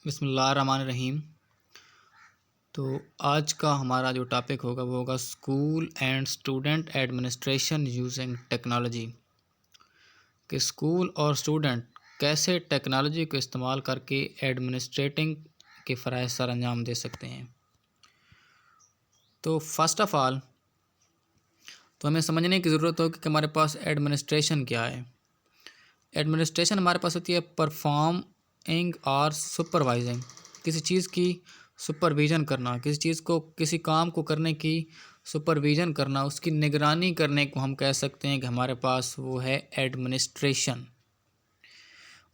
बिस्मिल्लाहिर्रहमानिर्रहीम। तो आज का हमारा जो टॉपिक होगा वो होगा school and student administration using technology. कि स्कूल और स्टूडेंट कैसे टेक्नोलॉजी को इस्तेमाल करके एडमिनिस्ट्रेटिंग के फ़राइज़ सर अंजाम दे सकते हैं। तो फर्स्ट ऑफ़ ऑल तो हमें समझने की ज़रूरत होगी कि हमारे पास एडमिनिस्ट्रेशन क्या है। एडमिनिस्ट्रेशन हमारे पास होती है परफॉर्मिंग और सुपरवाइजिंग, किसी चीज़ की सुपरविज़न करना, किसी काम को करने की सुपरविज़न करना, उसकी निगरानी करने को हम कह सकते हैं कि हमारे पास वो है एडमिनिस्ट्रेशन।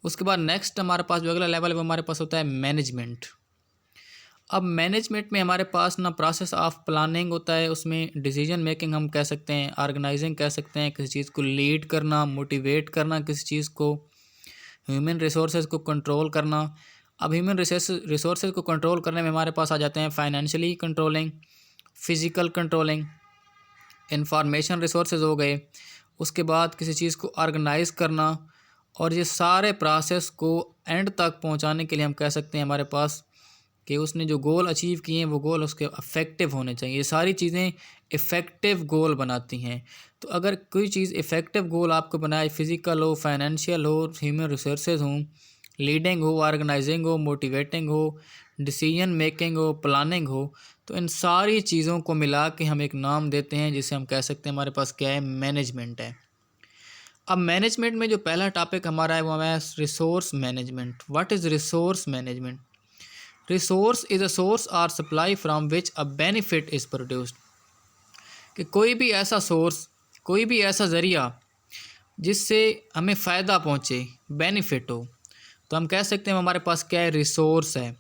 उसके बाद नेक्स्ट हमारे पास जो अगला लेवल है वो हमारे पास होता है मैनेजमेंट। अब मैनेजमेंट में हमारे पास ना प्रोसेस ऑफ प्लानिंग होता है, उसमें डिसीजन मेकिंग हम कह सकते हैं, ऑर्गेनाइजिंग कह सकते हैं, किसी चीज़ को लीड करना, मोटिवेट करना, किसी चीज़ को, ह्यूमन रिसोर्सेज को कंट्रोल करना। अब ह्यूमन रिसोर्सेज को कंट्रोल करने में हमारे पास आ जाते हैं financially controlling, physical controlling, information resources हो गए। उसके बाद किसी चीज़ को ऑर्गेनाइज़ करना, और ये सारे प्रोसेस को एंड तक पहुंचाने के लिए हम कह सकते हैं हमारे पास कि उसने जो गोल अचीव किए हैं वो गोल उसके इफ़ेक्टिव होने चाहिए। ये सारी चीज़ें इफ़ेक्टिव गोल बनाती हैं। तो अगर कोई चीज़ इफ़ेक्टिव गोल आपको बनाए, फिज़िकल हो, फाइनेंशियल हो, ह्यूमन रिसोर्सेज हों, लीडिंग हो, ऑर्गेनाइजिंग हो, मोटिवेटिंग हो, डिसीजन मेकिंग हो, प्लानिंग हो, तो इन सारी चीज़ों को मिला के हम एक नाम देते हैं जिसे हम कह सकते हैं हमारे पास क्या है, मैनेजमेंट है। अब मैनेजमेंट में जो पहला टॉपिक हमारा है वो है resource management. What is resource management? Resource is a source और supply from which a benefit is produced. कि कोई भी ऐसा सोर्स, कोई भी ऐसा ज़रिया जिससे हमें फ़ायदा पहुँचे, बेनिफिट हो, तो हम कह सकते हैं हमारे पास क्या है, रिसोर्स है।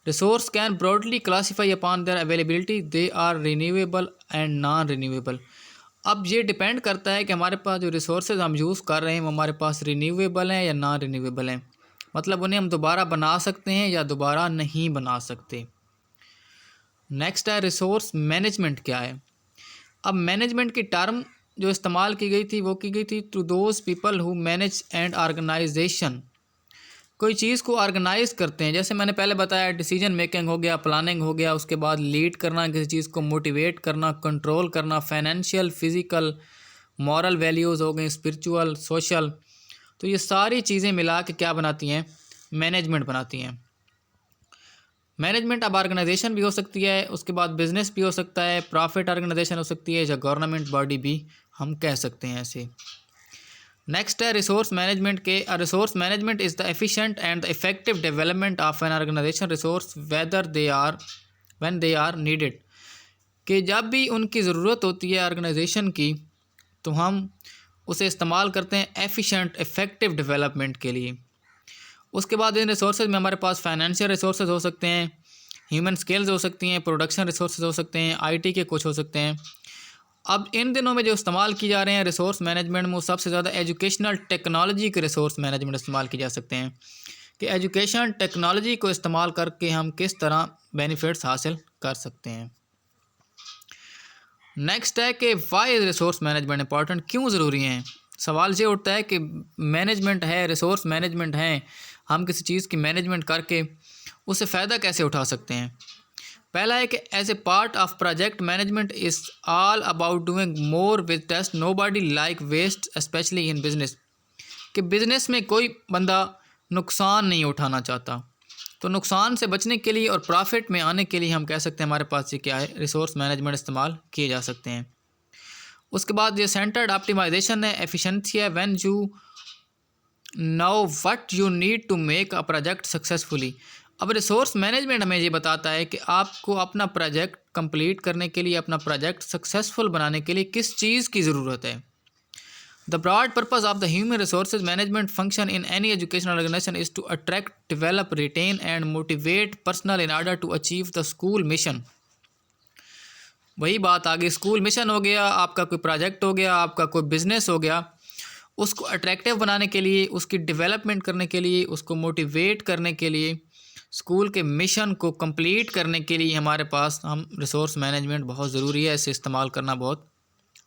Resource can broadly classify upon their availability, they are renewable and non renewable. अब ये डिपेंड करता है कि हमारे पास जो रिसोर्सेज हम यूज़ कर रहे हैं वो हमारे पास रिन्यूएबल हैं या नॉन रिन्यूएबल हैं, मतलब उन्हें हम दोबारा बना सकते हैं या दोबारा नहीं बना सकते। नेक्स्ट है रिसोर्स मैनेजमेंट क्या है। अब मैनेजमेंट की टर्म जो इस्तेमाल की गई थी वो की गई थी to those people who manage and organisation. कोई चीज़ को ऑर्गेनाइज करते हैं, जैसे मैंने पहले बताया, डिसीजन मेकिंग हो गया, प्लानिंग हो गया, उसके बाद लीड करना, किसी चीज़ को मोटिवेट करना, कंट्रोल करना, फाइनेंशियल, फिज़िकल, मॉरल वैल्यूज़ हो गई, स्पिरिचुअल, सोशल। तो ये सारी चीज़ें मिला के क्या बनाती हैं, मैनेजमेंट बनाती हैं। मैनेजमेंट अब ऑर्गेनाइजेशन भी हो सकती है, उसके बाद बिजनेस भी हो सकता है, प्रॉफिट ऑर्गेनाइजेशन हो सकती है, या गवर्नमेंट बॉडी भी हम कह सकते हैं ऐसे। नेक्स्ट है रिसोर्स मैनेजमेंट के। Resource management is the efficient and the effective development of an organisation resource whether they are when they are needed. कि जब भी उनकी ज़रूरत होती है ऑर्गेनाइजेशन की तो हम उसे इस्तेमाल करते हैं एफिशिएंट इफेक्टिव डेवलपमेंट के लिए। उसके बाद इन रिसोर्सेज में हमारे पास फाइनेंशियल रिसोर्सेज हो सकते हैं, ह्यूमन स्किल्स हो सकती हैं, प्रोडक्शन रिसोर्सेज हो सकते हैं, आईटी के कुछ हो सकते हैं। अब इन दिनों में जो इस्तेमाल की जा रहे हैं रिसोर्स मैनेजमेंट में, वो सबसे ज़्यादा एजुकेशनल टेक्नोलॉजी के रिसोर्स मैनेजमेंट इस्तेमाल की जा सकते हैं। कि एजुकेशन टेक्नोलॉजी को इस्तेमाल करके हम किस तरह बेनिफिट्स हासिल कर सकते हैं। नेक्स्ट है कि why is resource management important, क्यों ज़रूरी हैं। सवाल ये उठता है कि मैनेजमेंट है, रिसोर्स मैनेजमेंट है, हम किसी चीज़ की मैनेजमेंट करके उससे फ़ायदा कैसे उठा सकते हैं। पहला है कि as a part of project management is all about doing more with test, nobody like waste specially in business. कि बिज़नेस में कोई बंदा नुकसान नहीं उठाना चाहता, तो नुकसान से बचने के लिए और प्रॉफिट में आने के लिए हम कह सकते हैं हमारे पास ये क्या है, रिसोर्स मैनेजमेंट इस्तेमाल किए जा सकते हैं। उसके बाद ये सेंटर्ड ऑप्टिमाइजेशन है, एफिशिएंसी है, when you know what you need to make a project successfully. अब रिसोर्स मैनेजमेंट हमें ये बताता है कि आपको अपना प्रोजेक्ट कंप्लीट करने के लिए, अपना प्रोजेक्ट सक्सेसफुल बनाने के लिए किस चीज़ की ज़रूरत है। The broad purpose of the human resources management function in any educational organization is to attract, develop, retain and motivate personnel in order to achieve the school mission। वही बात आ गई, स्कूल मिशन हो गया, आपका कोई प्रोजेक्ट हो गया, आपका कोई बिजनेस हो गया, उसको अट्रैक्टिव बनाने के लिए, उसकी डेवलपमेंट करने के लिए, उसको मोटिवेट करने के लिए, स्कूल के मिशन को कंप्लीट करने के लिए हमारे पास हम रिसोर्स मैनेजमेंट बहुत ज़रूरी है, इसे इस्तेमाल करना बहुत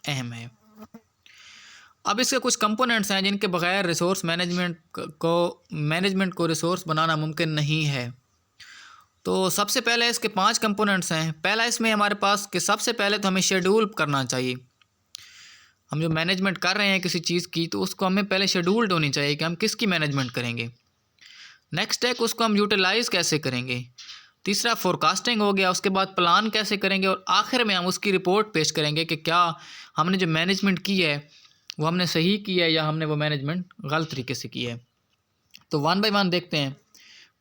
अहम है। अब इसके कुछ कंपोनेंट्स हैं जिनके बगैर रिसोर्स मैनेजमेंट को रिसोर्स बनाना मुमकिन नहीं है। तो सबसे पहले इसके 5 कंपोनेंट्स हैं। पहला इसमें हमारे पास कि सबसे पहले तो हमें शेड्यूल करना चाहिए। हम जो मैनेजमेंट कर रहे हैं किसी चीज़ की, तो उसको हमें पहले शेड्यूल्ड होनी चाहिए कि हम किसकी मैनेजमेंट करेंगे। नेक्स्ट है कि उसको हम यूटिलाइज़ कैसे करेंगे। तीसरा फोरकास्टिंग हो गया, उसके बाद प्लान कैसे करेंगे, और आखिर में हम उसकी रिपोर्ट पेश करेंगे कि क्या हमने जो मैनेजमेंट की है वो हमने सही की है या हमने वो मैनेजमेंट गलत तरीके से की है। तो वन बाय वन देखते हैं।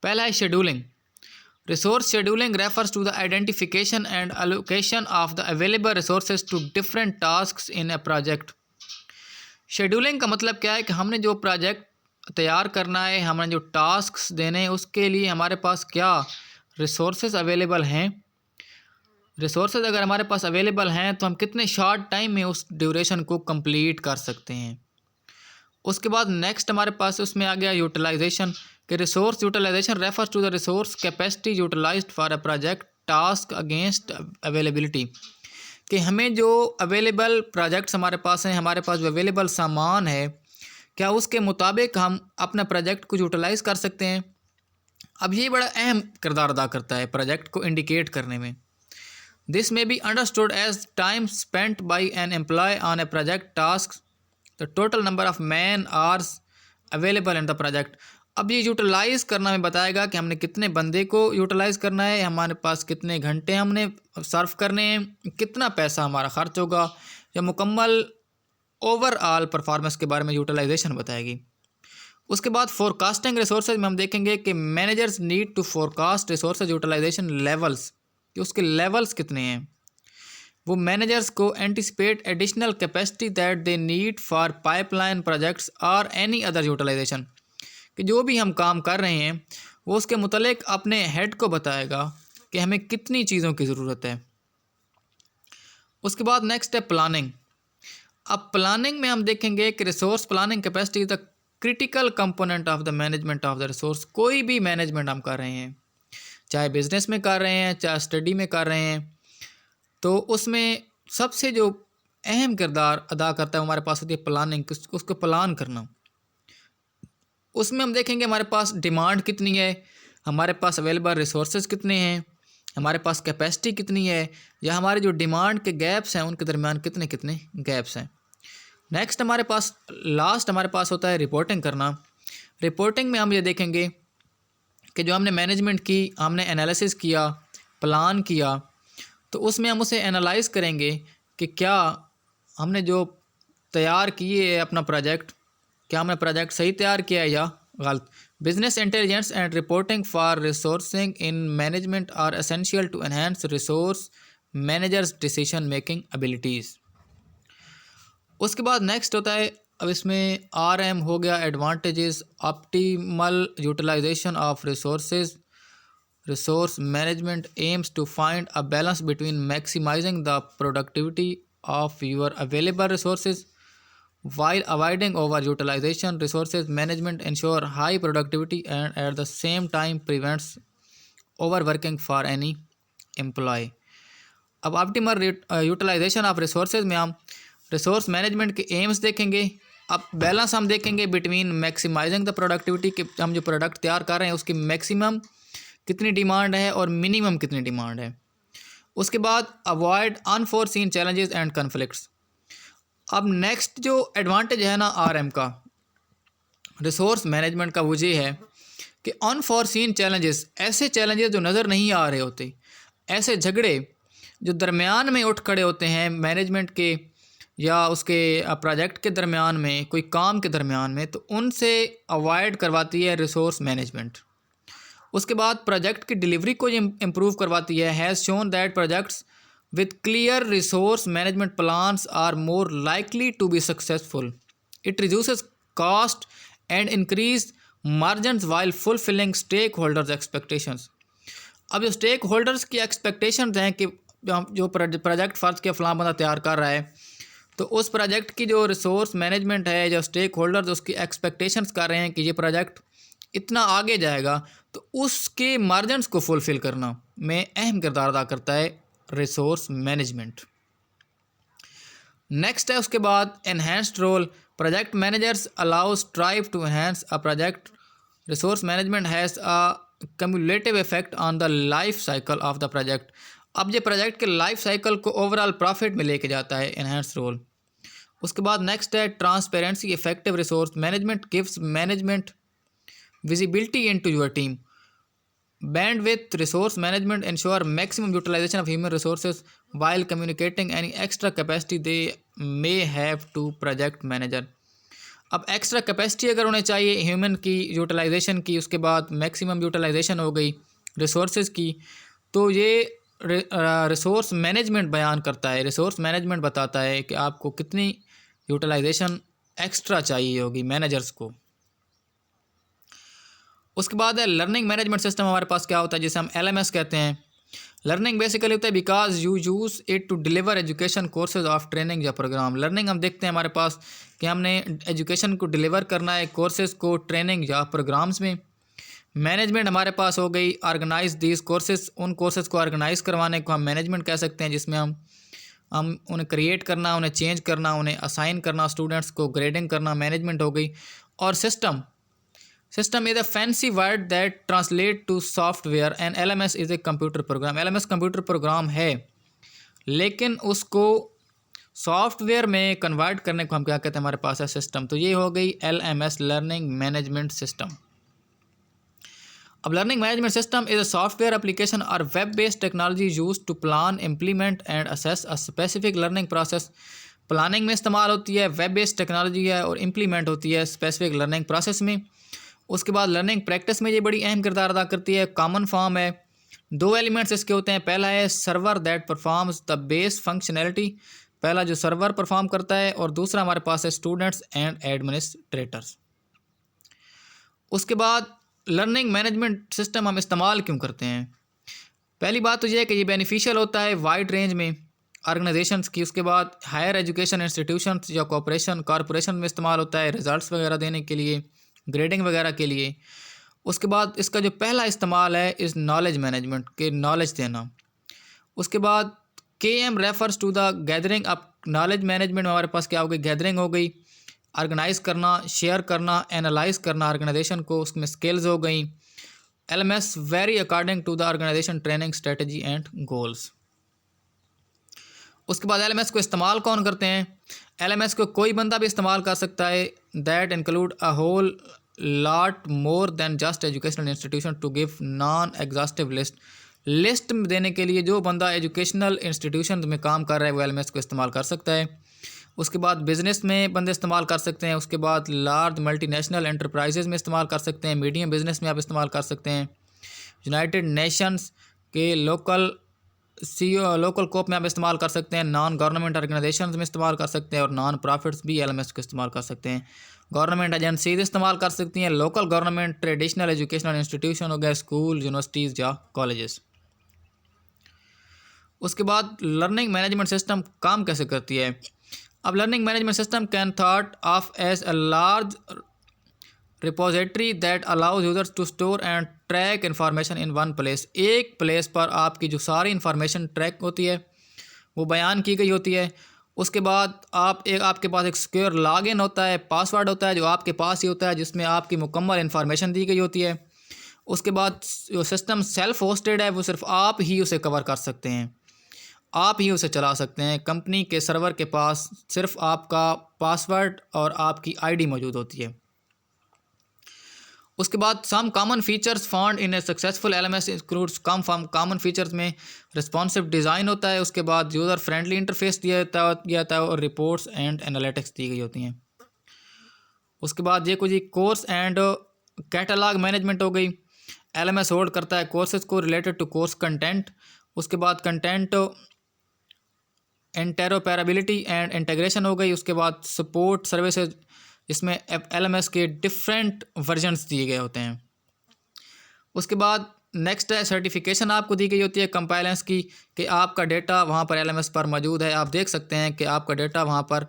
पहला है scheduling. Resource scheduling refers to the identification and allocation of the available resources to different tasks in a project. Scheduling का मतलब क्या है कि हमने जो प्रोजेक्ट तैयार करना है, हमने जो टास्क्स देने हैं, उसके लिए हमारे पास क्या रिसोर्सेज अवेलेबल हैं। रिसोर्सेज अगर हमारे पास अवेलेबल हैं तो हम कितने शॉर्ट टाइम में उस ड्यूरेशन को कंप्लीट कर सकते हैं। उसके बाद नेक्स्ट हमारे पास उसमें आ गया यूटिलाइजेशन, कि resource utilisation refers to the resource capacity utilised for a project task against availability. कि हमें जो अवेलेबल प्रोजेक्ट्स हमारे पास हैं, हमारे पास जो अवेलेबल सामान है, क्या उसके मुताबिक हम अपना प्रोजेक्ट को यूटिलाइज़ कर सकते हैं। अब ये बड़ा अहम किरदार अदा करता है प्रोजेक्ट को इंडिकेट करने में। This may be understood as time spent by an employee on a project task, the total number of man hours available in the project. अब ये यूटिलाइज़ करना में बताएगा कि हमने कितने बंदे को यूटिलाइज़ करना है, हमारे पास कितने घंटे हमने सर्व करने हैं, कितना पैसा हमारा खर्च होगा, या मुकम्मल ओवरऑल परफॉर्मेंस के बारे में यूटिलाइजेशन बताएगी। उसके बाद फोरकास्टिंग रिसोर्सेज में हम देखेंगे कि managers need to forecast resources utilisation levels, कि उसके लेवल्स कितने हैं। वो मैनेजर्स को anticipate additional capacity that they need for pipeline projects और एनी अदर यूटिलाइजेशन, कि जो भी हम काम कर रहे हैं वो उसके मुतल्लिक अपने हेड को बताएगा कि हमें कितनी चीज़ों की ज़रूरत है। उसके बाद नेक्स्ट है प्लानिंग। अब प्लानिंग में हम देखेंगे कि resource planning capacity is the critical component of the management of the resource. कोई भी मैनेजमेंट हम कर रहे हैं, चाहे बिजनेस में कर रहे हैं, चाहे स्टडी में कर रहे हैं, तो उसमें सबसे जो अहम किरदार अदा करता है हमारे पास होती है प्लानिंग, उसको प्लान करना। उसमें हम देखेंगे हमारे पास डिमांड कितनी है, हमारे पास अवेलेबल रिसोर्सेज कितने हैं, हमारे पास कैपेसिटी कितनी है, या हमारे जो डिमांड के गैप्स हैं उनके दरमियान कितने कितने गैप्स हैं। नेक्स्ट हमारे पास लास्ट हमारे पास होता है रिपोर्टिंग करना। रिपोर्टिंग में हम ये देखेंगे कि जो हमने मैनेजमेंट की, हमने एनालिसिस किया, प्लान किया, तो उसमें हम उसे एनालाइज़ करेंगे कि क्या हमने जो तैयार किए है अपना प्रोजेक्ट, क्या हमने प्रोजेक्ट सही तैयार किया है या गलत। Business intelligence and reporting for resourcing in management are essential to enhance resource managers decision making abilities. उसके बाद नेक्स्ट होता है, अब इसमें RM हो गया, advantages, optimal utilisation of resources. Resource management aims to find a balance between maximising the productivity of your available resources while avoiding over utilization. Resources management ensure high productivity and at the same time prevents overworking for any employee. अब optimal utilisation of resources में हम resource management के AIIMS देखेंगे। अब balance हम देखेंगे between maximising the productivity, के हम जो प्रोडक्ट तैयार कर रहे हैं उसकी मैक्सिमम कितनी डिमांड है और मिनिमम कितनी डिमांड है। उसके बाद avoid unforeseen challenges and conflicts. अब नेक्स्ट जो एडवांटेज है ना RM का, रिसोर्स मैनेजमेंट का, वो ये है कि अनफोर्सीन चैलेंजेस, ऐसे चैलेंजेस जो नज़र नहीं आ रहे होते, ऐसे झगड़े जो दरमियान में उठ खड़े होते हैं मैनेजमेंट के या उसके प्रोजेक्ट के दरमियान में, कोई काम के दरमियान में, तो उनसे अवॉइड करवाती है रिसोर्स मैनेजमेंट। उसके बाद प्रोजेक्ट की डिलीवरी को इम्प्रूव करवाती है। Has shown that projects with clear resource management plans are more likely to be successful. It reduces cost and increase margins while fulfilling stakeholders expectations. अब जो स्टेक होल्डर्स की expectations हैं कि जो प्रोजेक्ट फ़र्ज के फलां बंदा तैयार कर रहा है, तो उस प्रोजेक्ट की जो रिसोर्स मैनेजमेंट है, जो स्टेक होल्डर्स उसकी एक्सपेक्टेशंस कर रहे हैं कि ये प्रोजेक्ट इतना आगे जाएगा, तो उसके मार्जिनस को फुलफ़िल करना में अहम किरदार अदा करता है रिसोर्स मैनेजमेंट। नेक्स्ट है उसके बाद enhanced role. Project managers allow strive to enhance a project. Resource management has a cumulative effect on the life cycle of the project. अब ये प्रोजेक्ट के लाइफ साइकिल को ओवरऑल प्रॉफिट में लेके जाता है, एनहेंस रोल। उसके बाद नेक्स्ट है transparency effective resource management gives management visibility into your team. Bandwidth resource management ensure maximum utilization of human resources while communicating any extra capacity they may have to project manager। अब extra capacity अगर उन्हें चाहिए human की utilisation की, उसके बाद maximum utilisation हो गई रिसोर्सेज की, तो ये रिसोर्स मैनेजमेंट बयान करता है, रिसोर्स मैनेजमेंट बताता है कि आपको कितनी यूटिलाइजेशन एक्स्ट्रा चाहिए होगी मैनेजर्स को। उसके बाद है लर्निंग मैनेजमेंट सिस्टम। हमारे पास क्या होता है, जिसे हम LMS कहते हैं। लर्निंग बेसिकली होता है because you use it to deliver education courses of training या प्रोग्राम। लर्निंग हम देखते हैं हमारे पास कि हमने एजुकेशन को डिलीवर करना है कोर्सेज को ट्रेनिंग या प्रोग्राम्स में। मैनेजमेंट हमारे पास हो गई ऑर्गेनाइज दीज कोर्सेज, उन कोर्सेज को ऑर्गेनाइज करवाने को हम मैनेजमेंट कह सकते हैं, जिसमें हम उन्हें क्रिएट करना, उन्हें चेंज करना, उन्हें असाइन करना, स्टूडेंट्स को ग्रेडिंग करना मैनेजमेंट हो गई। और system is a fancy word that translate to software and LMS is a computer program. LMS computer program है, लेकिन उसको सॉफ्टवेयर में कन्वर्ट करने को हम क्या कहते हैं, हमारे पास है सिस्टम। तो ये हो गई LMS लर्निंग मैनेजमेंट सिस्टम। अब learning management system is a software application और web based technology use to plan implement and assess a specific learning process. Planning में इस्तेमाल होती है, वेब बेस्ड टेक्नोलॉजी है, और इम्प्लीमेंट होती है स्पेसिफिक लर्निंग प्रोसेस में। उसके बाद लर्निंग प्रैक्टिस में ये बड़ी अहम किरदार अदा करती है। कॉमन फॉर्म है, 2 एलिमेंट्स इसके होते हैं। पहला है server that performs the base functionality, पहला जो सर्वर परफॉर्म करता है, और दूसरा हमारे पास है स्टूडेंट्स एंड एडमिनिस्ट्रेटर्स। उसके बाद लर्निंग मैनेजमेंट सिस्टम हम इस्तेमाल क्यों करते हैं? पहली बात तो यह है कि ये बेनिफिशियल होता है वाइड रेंज में ऑर्गेनाइजेशंस की। उसके बाद हायर एजुकेशन इंस्टीट्यूशंस या कॉरपोरेशन में इस्तेमाल होता है रिजल्ट्स वगैरह देने के लिए, ग्रेडिंग वगैरह के लिए। उसके बाद इसका जो पहला इस्तेमाल है इस नॉलेज मैनेजमेंट के, नॉलेज देना। उसके बाद KM refers to the gathering. अब नॉलेज मैनेजमेंट में हमारे पास क्या हो गई, गैदरिंग हो गई, ऑर्गेनाइज करना, शेयर करना, एनालाइज करना ऑर्गेनाइजेशन को, उसमें स्किल्स हो गई। LMS very according to the organisation training strategy and goals. उसके बाद LMS को इस्तेमाल कौन करते हैं? LMS को कोई बंदा भी इस्तेमाल कर सकता है। That include a whole lot more than just educational institution to give non exhaustive list देने के लिए जो बंदा एजुकेशनल इंस्टीट्यूशन में काम कर रहा है वो LMS को इस्तेमाल कर सकता है। उसके बाद बिज़नेस में बंदे इस्तेमाल कर सकते हैं। उसके बाद लार्ज मल्टीनेशनल एंटरप्राइजेज में इस्तेमाल कर सकते हैं, मीडियम बिजनेस में आप इस्तेमाल कर सकते हैं, यूनाइटेड नेशंस के लोकल कोप में आप इस्तेमाल कर सकते हैं, नॉन गवर्नमेंट ऑर्गेनाइजेशंस में इस्तेमाल कर सकते हैं, और नॉन प्रॉफिट्स भी LMS को इस्तेमाल कर सकते हैं। गवर्नमेंट एजेंसीज इस्तेमाल कर सकती हैं, local government, traditional educational institution हो गया, स्कूल, यूनिवर्सिटीज़ या कॉलेजेस। उसके बाद लर्निंग मैनेजमेंट सिस्टम काम कैसे करती है? अब learning management system can thought of as a large repository that allows users to store and track information in one place. एक प्लेस पर आपकी जो सारी इन्फॉर्मेशन ट्रैक होती है वो बयान की गई होती है। उसके बाद आपके पास एक सिक्योर लॉगिन होता है, पासवर्ड होता है जो आपके पास ही होता है, जिसमें आपकी मुकम्मल इन्फॉर्मेशन दी गई होती है। उसके बाद जो सिस्टम सेल्फ होस्टेड है वो सिर्फ आप ही उसे कवर कर सकते हैं, आप ही उसे चला सकते हैं। कंपनी के सर्वर के पास सिर्फ आपका पासवर्ड और आपकी ID मौजूद होती है। उसके बाद some common features found in a successful LMS includes common features में रिस्पॉन्सिव डिज़ाइन होता है। उसके बाद यूज़र फ्रेंडली इंटरफेस दिया जाता है और रिपोर्ट्स एंड एनालिटिक्स दी गई होती हैं। उसके बाद ये कुछ कोर्स एंड कैटलॉग मैनेजमेंट हो गई। LMS होल्ड करता है कोर्सेज को रिलेटेड टू कोर्स कंटेंट। उसके बाद कंटेंट इंटरोपरेबिलिटी एंड इंटीग्रेशन हो गई। उसके बाद सपोर्ट सर्विसेज, इसमें LMS के डिफरेंट वर्जन्स दिए गए होते हैं। उसके बाद नेक्स्ट है सर्टिफिकेशन आपको दी गई होती है कंपाइलेंस की, कि आपका डेटा वहाँ पर LMS पर मौजूद है, आप देख सकते हैं कि आपका डेटा वहाँ पर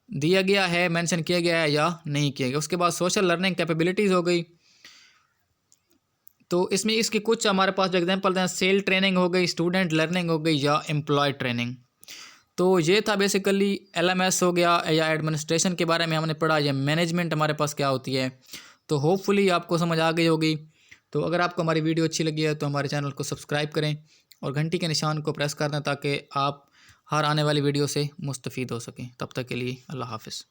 दिया गया है, मेंशन किया गया है या नहीं किया गया। उसके बाद सोशल लर्निंग कैपेबिलिटीज़ हो गई। तो इसमें इसकी कुछ हमारे पास जो एग्जांपल हैं, सेल ट्रेनिंग हो गई, स्टूडेंट लर्निंग हो गई या एम्प्लॉय ट्रेनिंग। तो ये था बेसिकली LMS हो गया या एडमिनिस्ट्रेशन के बारे में हमने पढ़ा, या मैनेजमेंट हमारे पास क्या होती है। तो होपफुली आपको समझ आ गई होगी। तो अगर आपको हमारी वीडियो अच्छी लगी है तो हमारे चैनल को सब्सक्राइब करें और घंटी के निशान को प्रेस कर दें ताकि आप हर आने वाली वीडियो से मुस्तफ़ीद हो सकें। तब तक के लिए अल्लाह हाफ़िज़।